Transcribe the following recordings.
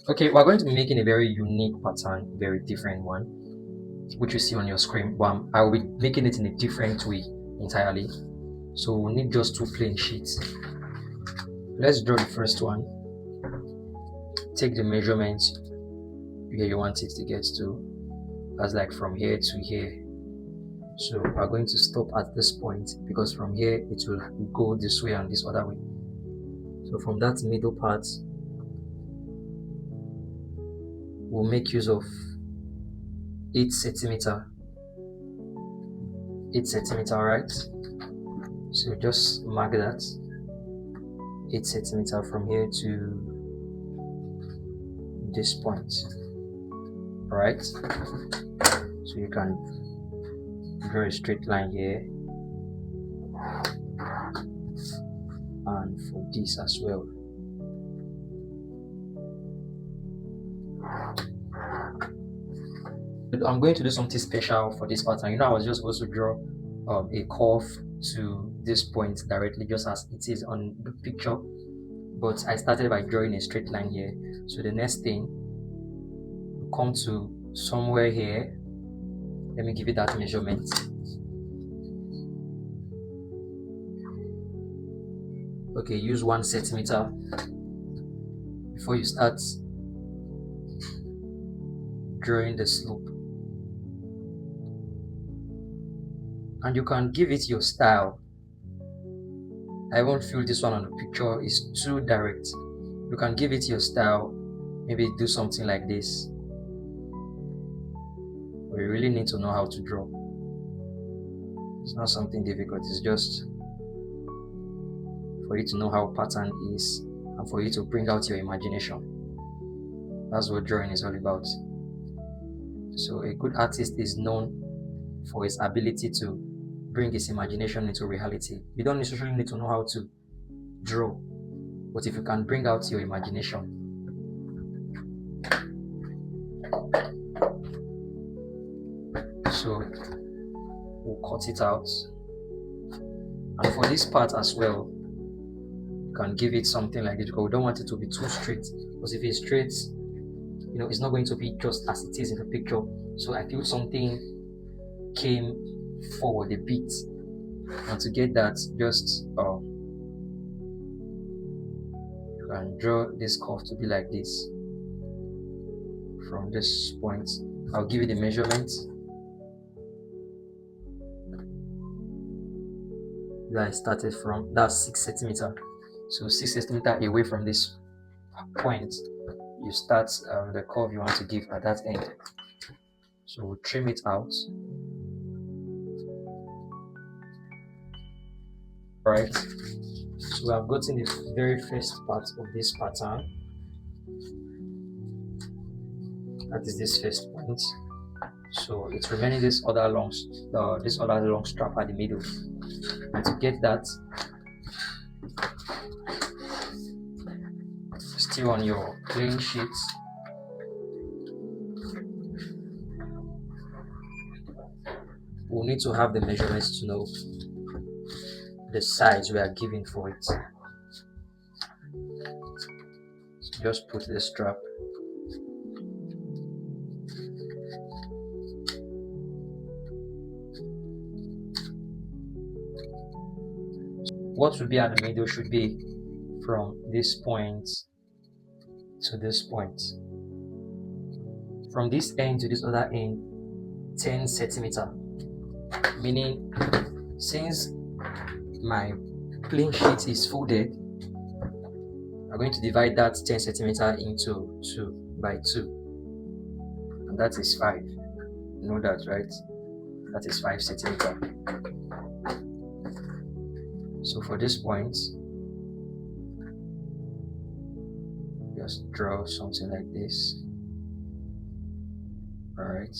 Okay, we're going to be making a very unique pattern, very different one, which you see on your screen. But I will be making it in a different way entirely. So we need just two plain sheets. Let's draw the first one. Take the measurement where you want it to get to. That's like from here to here. So we're going to stop at this point because from here it will go this way and this other way. So from that middle part, we'll make use of 8 centimeter. 8 centimeter, right? So just mark that 8 centimeter from here to this point. Alright, so you can draw a straight line here, and for this as well. I'm going to do something special for this pattern. You know, I was just supposed to draw a curve to this point directly, just as it is on the picture, but I started by drawing a straight line here. So the next thing, we'll come to somewhere here. Let me give it that measurement. Okay, use 1 centimeter before you start drawing the slope. And you can give it your style. I won't feel this one on the picture is too direct. You can give it your style. Maybe do something like this. But you really need to know how to draw. It's not something difficult. It's just for you to know how pattern is and for you to bring out your imagination. That's what drawing is all about. So a good artist is known for his ability to bring his imagination into reality. You don't necessarily need to know how to draw, but if you can bring out your imagination. So we'll cut it out. And for this part as well, you can give it something like this because we don't want it to be too straight. Because if it's straight, you know, it's not going to be just as it is in the picture. So I feel something came forward a bit, and to get that, just you can draw this curve to be like this. From this point, I'll give you the measurement that I started from. That's 6 centimeter. So 6 centimeter away from this point, you start the curve you want to give at that end. So we'll trim it out. Right, so we have gotten the very first part of this pattern. That is this first point. So it's remaining this other long strap at the middle. And to get that, still on your plain sheet, we'll need to have the measurements to know the size we are giving for it. So just put the strap. What should be at the middle should be from this point to this point. From this end to this other end, 10 centimeter. Meaning, since my plain sheet is folded, I'm going to divide that 10 centimeter into 2 by 2, and that is 5. You know that, right? That is 5 centimeter. So for this point, just draw something like this. All right.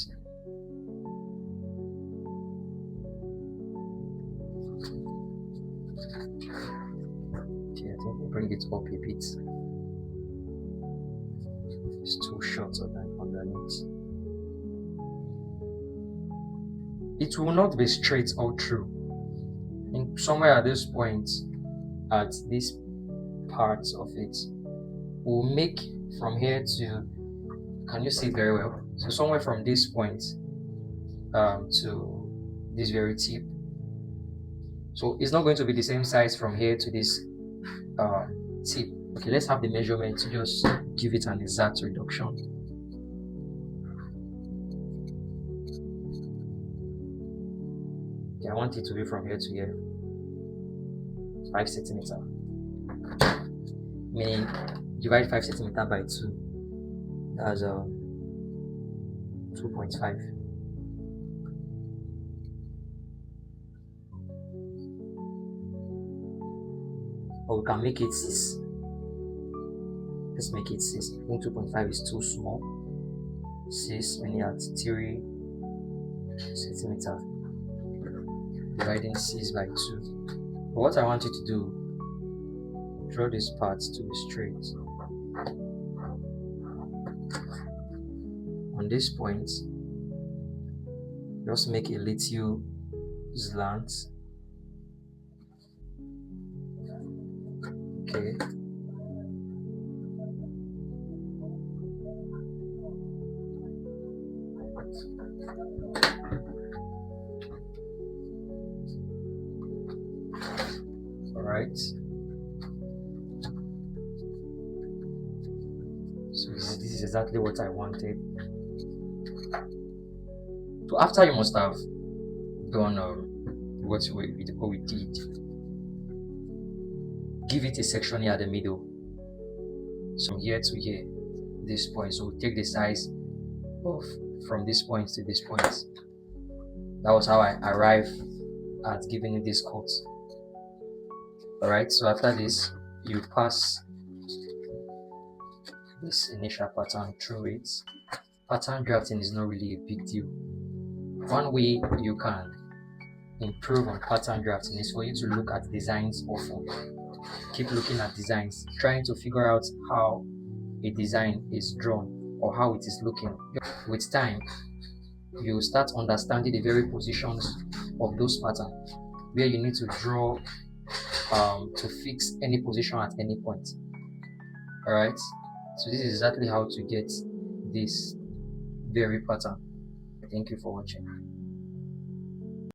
Okay, I think we'll bring it up a bit. It's too short underneath. It will not be straight all through. And somewhere at this point, at this part of it, we'll make from here to, can you see it very well? So somewhere from this point to this very tip. So it's not going to be the same size from here to this tip. Okay, let's have the measurement to just give it an exact reduction. Okay, I want it to be from here to here, 5 centimeter. Meaning divide 5 centimeter by 2. That's 2.5. Or we can make it 6. Let's make it 6. I think 2.5 is too small. 6 meaning at 3 centimeters. Dividing 6 by 2. But what I want you to do, draw this part to be straight. On this point, just make a little slant. Okay. All right. So this is exactly what I wanted. So after you must have done what we did, give it a section here at the middle. So here to here, this point. So take the size of from this point to this point. That was how I arrived at giving you this cut. Alright, so after this, you pass this initial pattern through it. Pattern drafting is not really a big deal. One way you can improve on pattern drafting is for you to look at designs often. Keep looking at designs, trying to figure out how a design is drawn or how it is looking. With time, you start understanding the very positions of those patterns where you need to draw to fix any position at any point. Alright, so this is exactly how to get this very pattern. Thank you for watching.